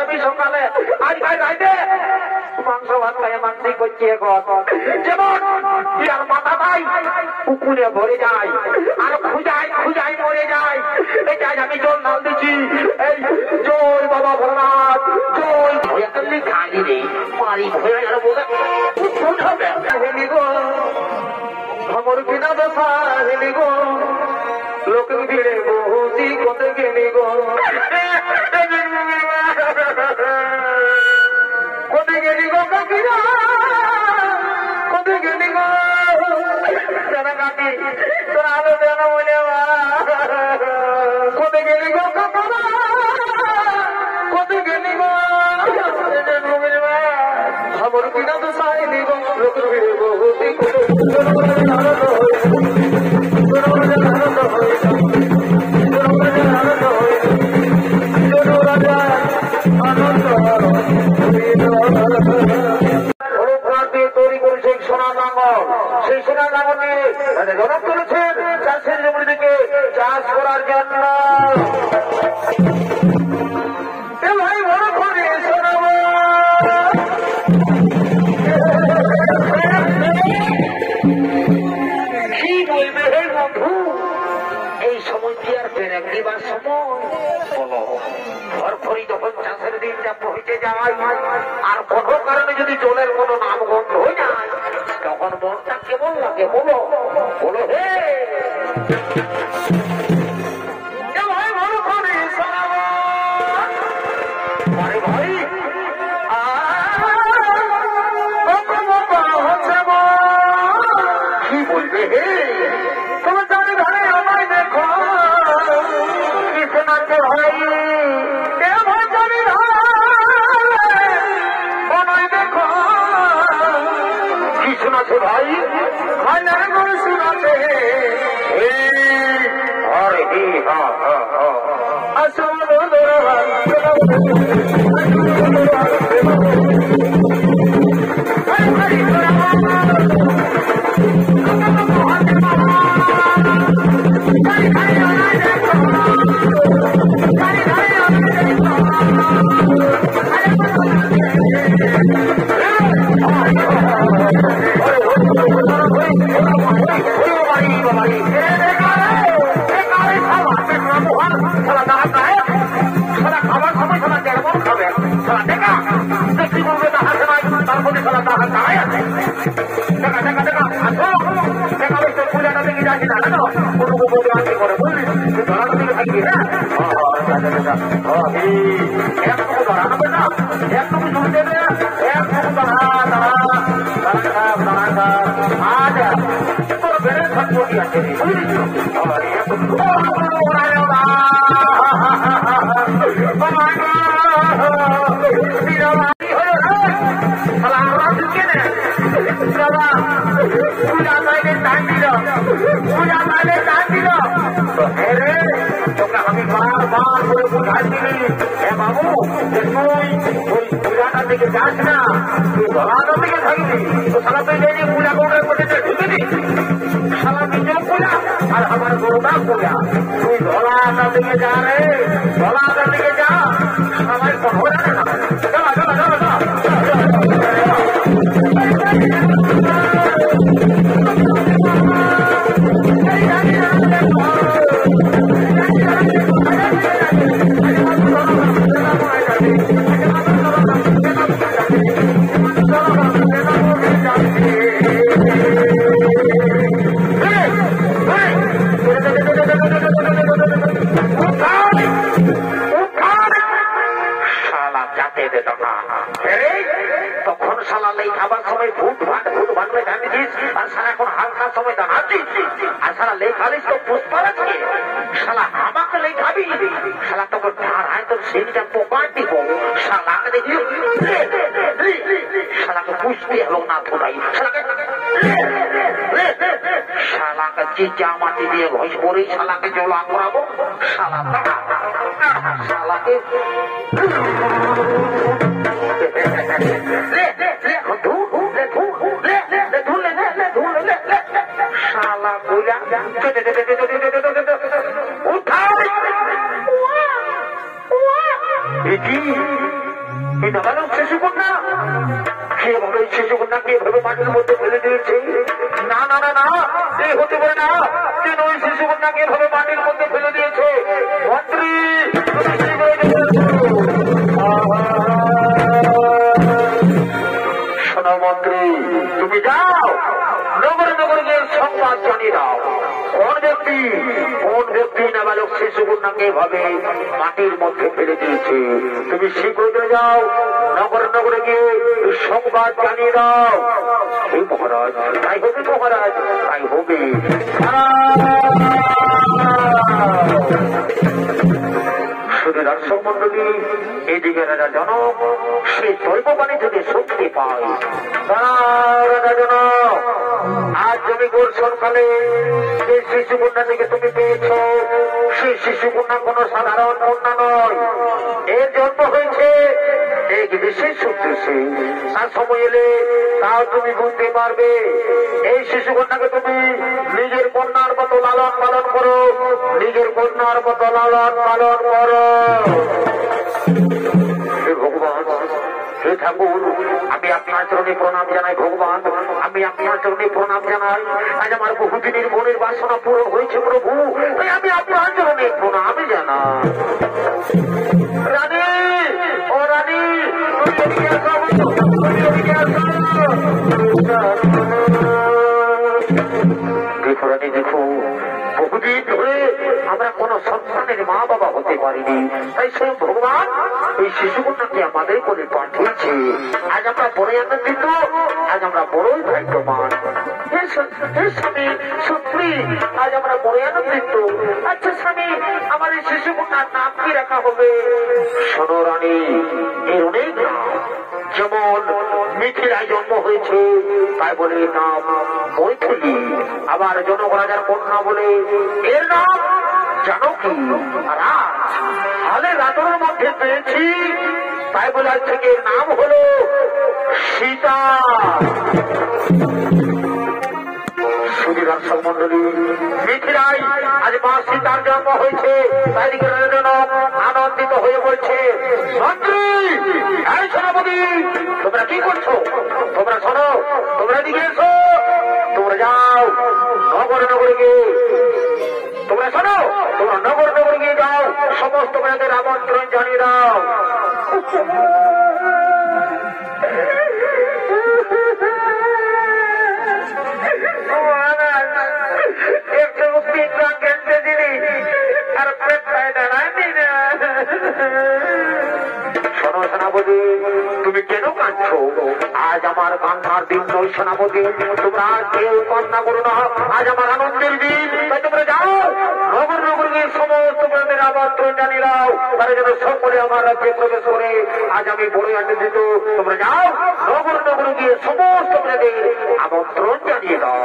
আমি সকালে আজ ভাই রাইতে মাংস ভাত খাই মাংস করছি এখন যেমন আর মাথা ভাই পুকুরে ভরে যায় আর খুঁজাই খুঁজাই মরে যায়। এই যাই আমি জল নাল দিচ্ছি, এই জয় বাবা ভোলানাথ জয়। খালি রে মারি ভয়ে আর বলে হেলি গো খবর কিনা দশা হেলি গো লোক ভিড়ে বহুতি কত গেলি গো কত গেলি গো কাকিরা কত গেলি গো জানা কাকি তোর আলো দেন বলে কত গেলি গো কাকা কত গেলি গো খবর কিনা তো সাইলি গো লোক ভিড়ে বহুতি কত তৈরি করেছে সোনা নাঙ্গল, সেই সোনা নাঙ্গল নিয়ে জনক করেছেন চাষের জমি থেকে চাষ করার জন্য। ভাই বড় করে শোনাবো কি বলবে হে বন্ধু, এই সময় কি আর ব্রেক দিবার সময় বলো। ঘর করি যখন চাষের দিনটা পৌঁছে যায় আর কোনো কারণে যদি জলের কোনো নামগন্ধ হয়ে যায় তখন মনটা কেমন লাগে বলো বলো হে ভাই মনে করে ভাই ভাই কি বলবে হে তোমার জানি ভাই আমায় দেখো কিসে নাচে ভাই ভাই জানি আমায় দেখো কি শোনাছে ভাই ভাই না করে শোনাছে আরে হি হা হা হা আসল আমি বারবার করে বুঝাইছিলি হে বাবু তুই ওই পূজাটার দিকে যাস না, তুই ধরাটার দিকে থাকবি। তো সারা তুই যে পূজা করে ঢুকেছি সারা বিজয় পূজা আর আমার গরুটা পূজা, তুই ধরাটার দিকে যা রে, ধরাটার দিকে যা, সবাই কখন তখন সালালে খাবার সময় ভুট ভাট করে জানিস আর সারা এখন হালকা সময় দাঁড়াচ্ছিস আর সারা লেখালিস তো পুষ্পার আছে সালা আমাকে লেখাবি সালা তখন ধারায় তোর সেইটা পোকার দিব সালাকে দেখি সালাকে পুষতে হলো না থোড়াই শালাকে চিচা মাটি দিয়ে ঘষ করে শালাকে জলা করাবো শালাকে শালা কইলা উঠাই কি এই নাবালক শিশু কন্যা কিভাবে শিশু কন্যাকে এভাবে মাটির মধ্যে ফেলে দিয়েছে? না না না না, এই হতে পারে না। কেন ওই শিশু কন্যাকে এভাবে মাটির মধ্যে ফেলে দিয়েছে? মন্ত্রী শোনো মন্ত্রী, তুমি যাও নগরে নগরে গিয়ে সংবাদ জানিয়ে দাও কোন ব্যক্তি নাবালক শিশু কন্যাকে এভাবে মাটির মধ্যে ফেলে দিয়েছে। তুমি শীঘ্র যাও নগরে নগরে গিয়ে সংবাদ জানিয়ে দাও। এই মহারাজ, তাই হবে মহারাজ, তাই হবে। শুধু দর্শক মন্ডলী, এদিকে রাজা জনক সে দৈববাণী থেকে শক্তি পায়। রাজা জনক, আজ তুমি গোরসনকালে যে শিশু কন্যা থেকে তুমি পেয়েছ, সেই শিশু কন্যা কোন সাধারণ কন্যা নয়। এর জন্ম হয়েছে এক বিশেষ উদ্দেশ্যে। তার সময় এলে তাও তুমি বুঝতে পারবে। এই শিশু কন্যাকে তুমি নিজের কন্যার মতো লালন পালন করো, নিজের কন্যার মতো লালন পালন করো। হে ভগবান, হে ঠাকুর, আমি আপনার চরণে প্রণাম জানাই। ভগবান, আমি আপনার চরণে প্রণাম জানাই। আজ আমার বহুদিনের মনের বাসনা পূরণ হয়েছে প্রভু, তাই আমি আপনার চরণে প্রণাম জানাই। রানী, ও রানী, দেখো রানী, দেখো বহুদিন ধরে আমরা কোন সন্তানের মা বাবা হতে পারিনি, তাই স্বয়ং ভগবান এই শিশু কন্যাকে আমাদের কোলে পাঠিয়েছে। আজ আমরা বড়ই আনন্দিত, আজ আমরা বড়ই ভাগ্যবান। স্বামী, সত্যি আজ আমরা বড়ই আনন্দিত। আচ্ছা স্বামী, আমার এই শিশু কন্যার নাম কি রাখা হবে? শোনো রানী, এর অনেক নাম। যেমন মিথিলায় জন্ম হয়েছে তাই বলে নাম মৈথিলী। আবার জনক রাজার কন্যা বলে এর নাম জানকী। রাজ হালে রাতরের মধ্যে পেয়েছি তাই বলে আজ থেকে এর নাম হলো সীতা। শুধু দর্শক মন্ডলী, মিথিলায় আজ মা সীতার জন্ম হয়েছে, তাই জনক আনন্দিত হয়ে বলছে, মন্ত্রী, এই সেনাপতি, তোমরা কি করছো? তোমরা শোনো, তোমরা দিকে এসো, তোমরা যাও নগরে নগরে গিয়ে, তোমরা শোনো, তোমরা নগরে নগরে গিয়ে যাও, সমস্ত মেয়েদের আমন্ত্রণ জানিয়ে দাও। সেনাপতি, তুমি কেন কাঁদছো? আজ আমার কান্নার দিন নয় সেনাপতি, তোমরা কেউ কান্না করো না, আজ আমার আনন্দের দিন। তাই তোমরা যাও নগর নগর গিয়ে সমস্ত মেয়েদের আমন্ত্রণ জানিয়ে দাও, তারা যেন সকলে আমার রাজ্যে প্রবেশ করে। আজ আমি বড়ই আনন্দিত। তোমরা যাও নগর নগর গিয়ে সমস্ত মেয়েদের আমন্ত্রণ জানিয়ে দাও।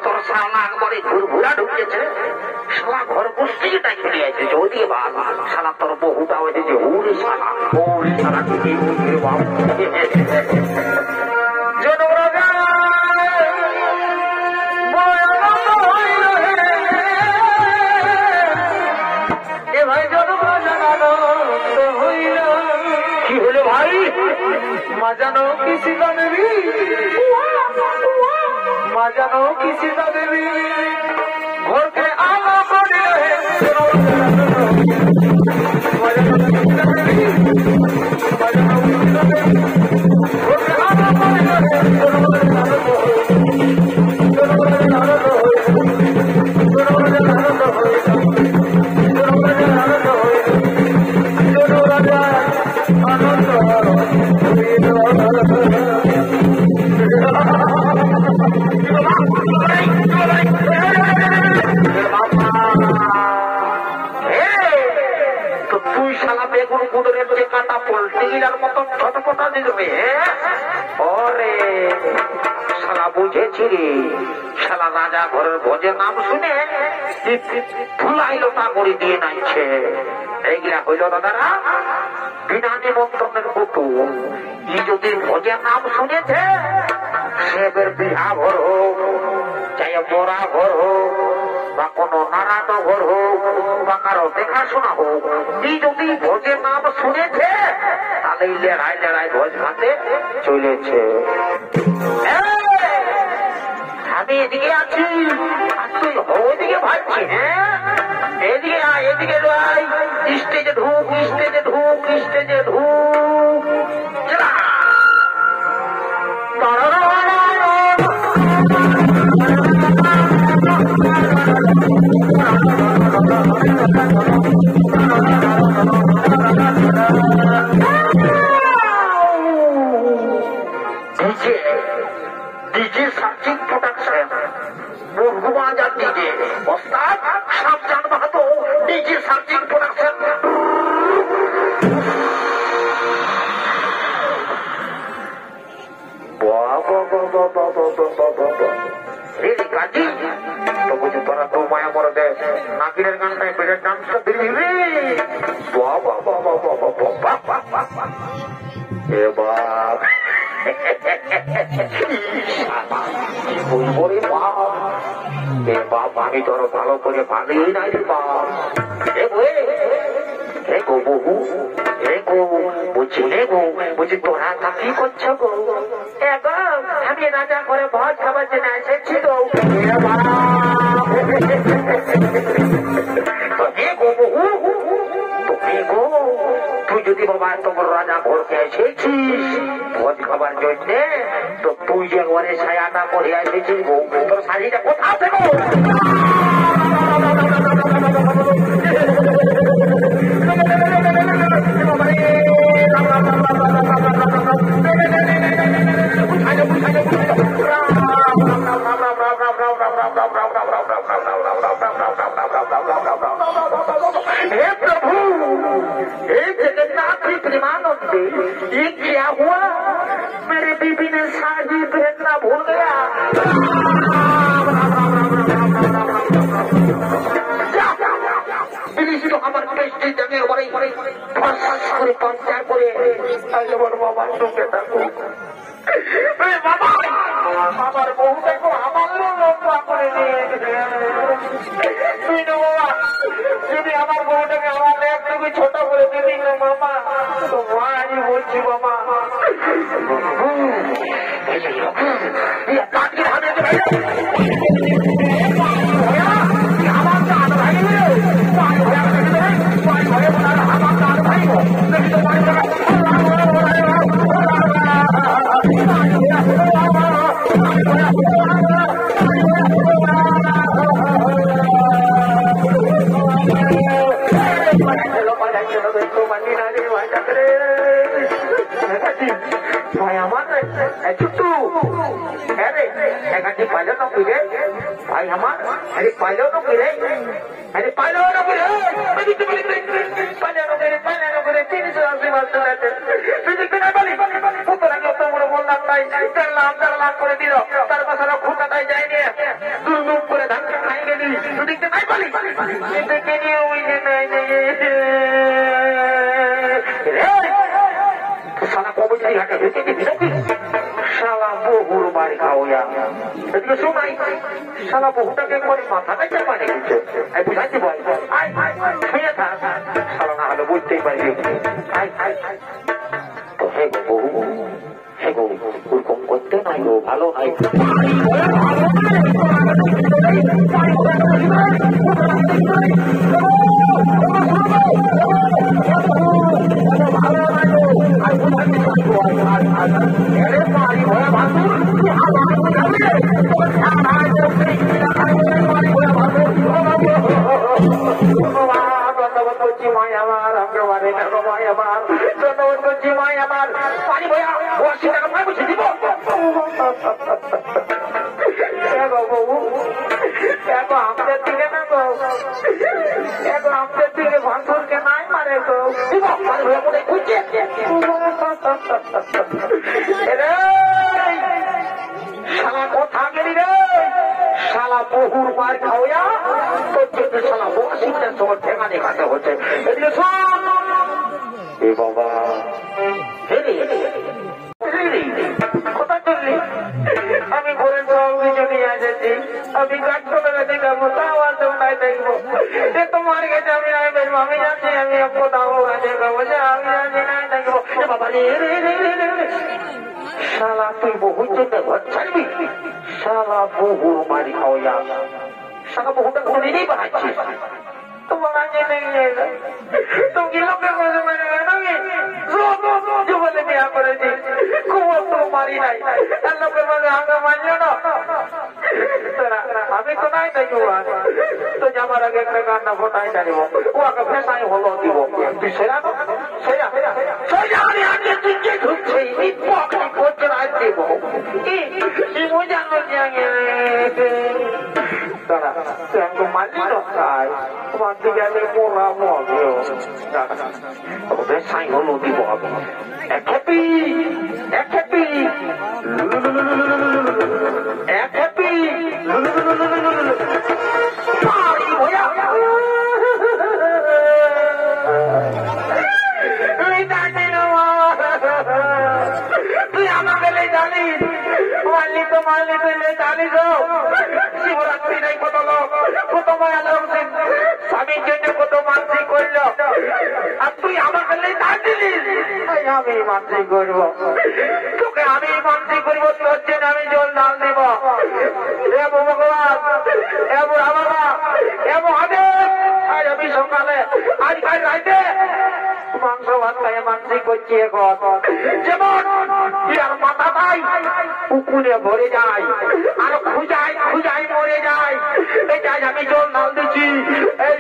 তোর সালা একবারে ঘুরঘুরা ঢুকেছে, সালা ঘর পুষ্টিটা খেলে আছে। যদি বাবা সালা তোর বহুটা হয়েছে, ওরে সালা, ওরে সালা ঠিকই বুঝবে বাবু। কি হলো ভাই? মাজানো কি সীতা দেবী, মাজানো কি সীতা দেবী, ঘরকে আলো করে গাছের যে কাঁটা পল্টি গিলার মতন ছটপটা দিবে। ওরে শালা বুঝেছি রে, শালা রাজা ঘরের ভোজের নাম শুনে ধুলাই লোটা করে দিয়ে নাইছে। এইগুলা হইল দাদারা বিনা নিমন্ত্রণের কুটুম। ই যদি ভোজের নাম শুনেছে, সে বিহা ঘর হোক, চাই বড়া ঘর হোক, বা কোনো নারায়ণ ঘর হোক, বা কারো দেখাশোনা হোক, ই যদি ভোজের নাম শুনেছে, তাহলে লেড়াই লেড়াই ভোজ খাতে চলেছে। আমি এদিকে আছি, আর তুই ওইদিকে ভাবছি। হ্যাঁ, এদিকে আয়, এদিকে আয়, স্টেজে ঢুক, স্টেজে ঢুক, স্টেজে ঢুক। DJ searching production, Bowbazar DJ, ওস্তাদ সাবধান মাহাতো, ডিজে সার্চিং প্রোডাকশন। কাজী তো বুঝি তোরা তো মায়া মরদে নাকিরের গানটায় বেড়ে ডান্সটা দিলি রে। এবার বলবো রে বাপ, এ বাপ আমি তোর ভালো করে ভাবি নাই রে বাপ। হে গো বহু, হে গো বুঝি, হে গো বুঝি, তোরা তা কি করছো গো? আমি রাজা করে ভোজ খাবার জন্য এসেছি গো। তুই যদি বাবা তোমার রাজা ঘরকে এসেছিস ভোজ খাবার জন্য, তো তুই যে ঘরে ছায়াটা পরে এসেছিস গো, তোর শাড়িটা কোথাও থেকে हे प्रभु, हे जगन्नाथ प्रेमानंद, ये क्या हुआ? मेरे बीबी ने साड़ी पहनना भूल गया। আমার পেস্টি জাগে করে পঞ্চায়েত করে বাবা ঢুকে থাকুক। বাবা আমার বউ দেখো আমার লম্বা করে নিয়ে তুই না বাবা, যদি আমার বউটাকে আমার একটু ছোট করে দিবি না মামা, তো মারি বলছি বাবা। भाई हमारे छुट्टू अरे पायलट न पीरे भाई हमारे अरे पायलट न पीरे अरे पायलट न पीरे पायलट 380 वर्ष रहते फिजिक नहीं बनी पुत्र के तो मुझे बोलना चाहिए 4 लाख করে দিল তার পাশে খুঁটাটাই যায়নি দুর্নুপ করে ধান খাই গেলি তুই দেখতে নাই বলি দেখে নিয়ে ওই যে নাই साला कोबड़ी घाटे देते साला बहुर बाड़ी खाओ या এদিকে শোনাই সালা বহুটা কে করে মাথাটা চাপা রেখেছে এই বুঝাচ্ছি বল আই শুয়ে থাক সালা না হলে বুঝতেই পারি তো হে গো বহু হে গো ওরকম করতে নাই গো ভালো নাই আমাদের দিকে ভাঙর কে নাই মারে শালা কথা গেলি রে শালা বহুর মার খাওয়া তোর জন্য শালা বসিনের সময় ঠেঙা দেখাতে হচ্ছে এদিকে শোন এ বাবা কোথা চললি আমি ঘরের সব কিছু নিয়ে এসেছি আমি গাছ চলে দেখাবো তাও আর তোমরাই দেখবো যে তোমার কাছে আমি নাই দেখবো আমি জানছি আমি কোথাও দেখাবো যে আমি জানছি নাই দেখবো বাবা শালা তুই বহুর জন্য ঘর ছাড়বি শালা বহুর মারি খাওয়া শালা বহুটা কোনো নিজেই বানাচ্ছিস তোমার আগে নেই তুমি লোকের কাছে মেরে জীবনে বিয়া করেছি খুব মারি নাই লোকের মাঝে আগে মানলো না আমি তো নাই দেখবো তো যাবার আগে একটা কান্না ফোটাই জানিব ওকে ফেসাই হলো দিব তুই সেরা সেরা সেরা আমি আগে তুই কে ঢুকছে করছে রাত দিব কি মজা করছি আগে তারা তুই আমাকে মারলি না তাই তোমার দিকে আমি মোরা মগে ওদের সাই হলো দিব আমি এক হ্যাপি এক হ্যাপি এক হ্যাপি তুই আমাকে জানিস মারলি তো মারলি তুই জানিস শিবরাত্রি নাই কত লোক কত মায়া লোক স্বামীর জন্য কত মানসিক করল আর তুই আমাকে জানিস আমি মানসিক করবো তোকে আমি মানসিক করবো তোর জন্য আমি জল ডাল দেব ভগবান এমন আমার এমন হবে আজ আমি সকালে আজকাল রাইতে মাংস ভাত খাই মানসিক করছি এখন যেমন ইয়ার মাথা ভাই পুকুরে ভরে যায় আর খুঁজাই খুঁজাই মরে যায় এটাই আমি জল ডাল দিচ্ছি এই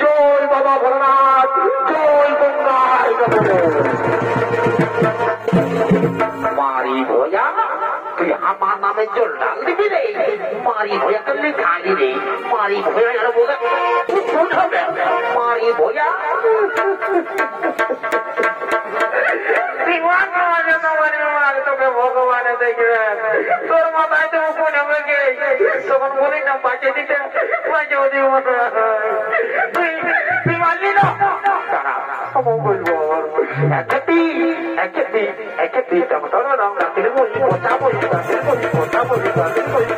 জয় বাবা ভোলানাথ জয় গঙ্গায় মারি ভোজা তুই আমার নামে জল ডাল দিবি রে মারি ভোজা করলে খালি রে মারি ভোজা বলে মারি ভোজা তোকে ভগবানে দেখবেন তোর মাথায় তো কোন আমাকে তখন বলি না বাঁচিয়ে দিতে বাঁচিয়ে দিব তুই তুই মানলি না বলবো একটি একটি একটি তোর রং রাত্রি বলি কথা বলি কথা বলি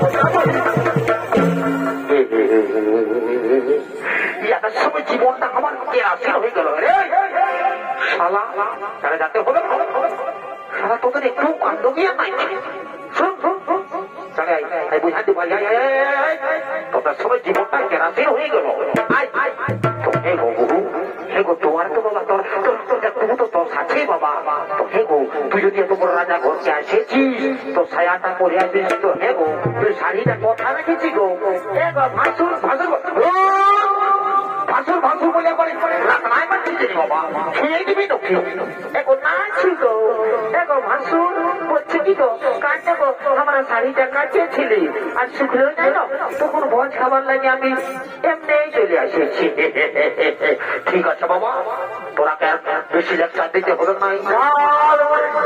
কথা বলি ইয়াদের সময় জীবনটা আমার কেরাসিন হয়ে গেল রে শালা তারা যাতে হবে শালা তোদের একটু কাণ্ড গিয়ে নাই বুঝাতে পারি তোদের সময় জীবনটা কেরাসিন হয়ে গেল হে গো তোমার তো বাবা তোর তো তোর সাথে বাবা তো হে গো তুই যদি এত বড় রাজা ঘরকে আসেছিস তো ছায়াটা পরে আসিস তো হে গো তুই শাড়িটা কথা রেখেছি গো হে গো ভাসুর ভাসুর ভাসুর ভাসুর বলে পরে নাই মানছিস বাবা খেয়ে দিবি তো এখন না ছিল দেখো ভাসুর বলছে কি গো কাটতে গো আমার শাড়িটা কাটিয়েছিলি আর শুকলো নাই না তখন ভোজ খাবার লাগে আমি এমনি চলে আসেছি ঠিক আছে বাবা তোরা কে বেশি লেকচার দিতে হলো নাই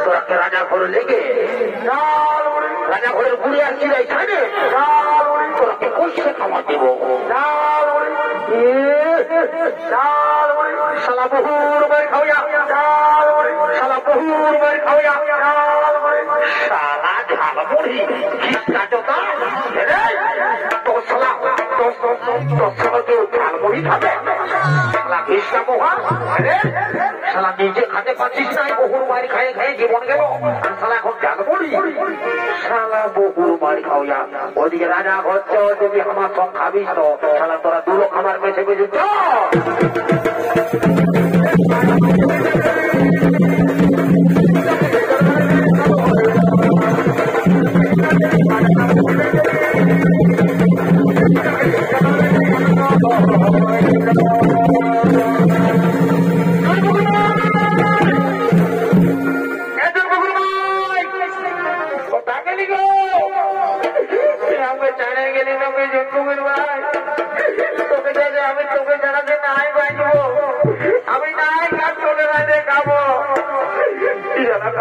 তোরা কে রাজা ঘরে লেগে রাজা ঘরের ঘুরে আসছি এখানে তোরা কে কইসে খাওয়া দিব শালা বহুর বাড়ি খাওয়া শালা বহুর বাড়ি খাওয়া শালা ঝাল মুড়ি ঘিসকা জোতা তোর শালা তোর শালা কেউ ঝাল মুড়ি খাবে শালা ঘিসকা মোহা শালা নিজে খাতে পাচ্ছিস না বহুর বাড়ি খাইয়ে খাইয়ে জীবন গেল আর শালা এখন ঝাল মুড়ি শালা বহুর বাড়ি খাওয়া ওদিকে রাজা ঘরছ যদি আমার সব খাবিস তো শালা তোরা দুলো খাবার পেছে পেছে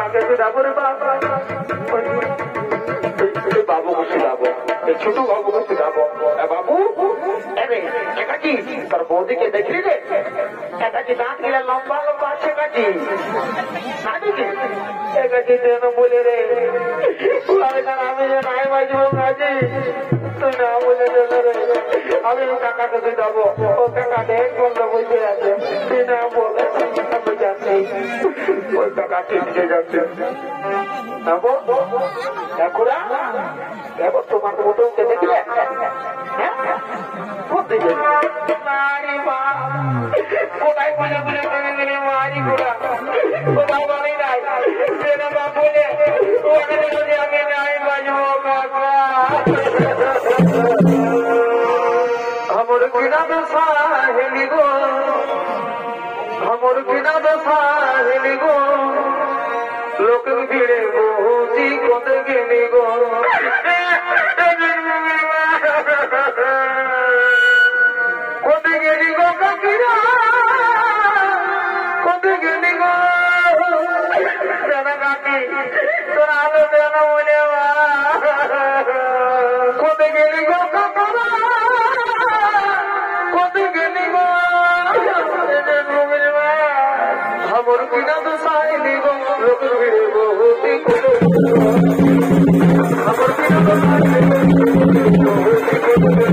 কাকে শুধাবো রে বাবা? বাবুকে শুধাবো, এই ছোট বাবুকে শুধাবো। বাবু একাকি তোর বৌদিকে দেখলি রে? একাকি দাঁত গিলা লম্বা লম্বা আছে কাকি একাকি যেন বলে রে আমি যে নাই বাজবো কাজে তুই না বলে রে আমি কাকাকে শুধাবো। ও কাকা দেখ বন্ধ বসে আছে, তুই না বলে আমি জানি ওই কাকা টিপকে যাচ্ছে। দেখো তোমার মতনকে দেখলে কোথায় বলে বলে গেলে মারি ঘোড়া কোথাও বাড়ি নাই বলে আমি নাই বাজবো কাকা। हमर बिना दशा हेली गो, हमर बिना दशा हेली गो, लोक भिड़े बहुती कोद गेली गो। कोद गेली गो काकीरा, कोद गेली गो जाना काकी तोरा आलो जाना बोले कोद गेली गो काका हमर बिना दशाइली गो लोक भिड़े बहुती कोद हमर बिना दशाइली गो बहुती कोद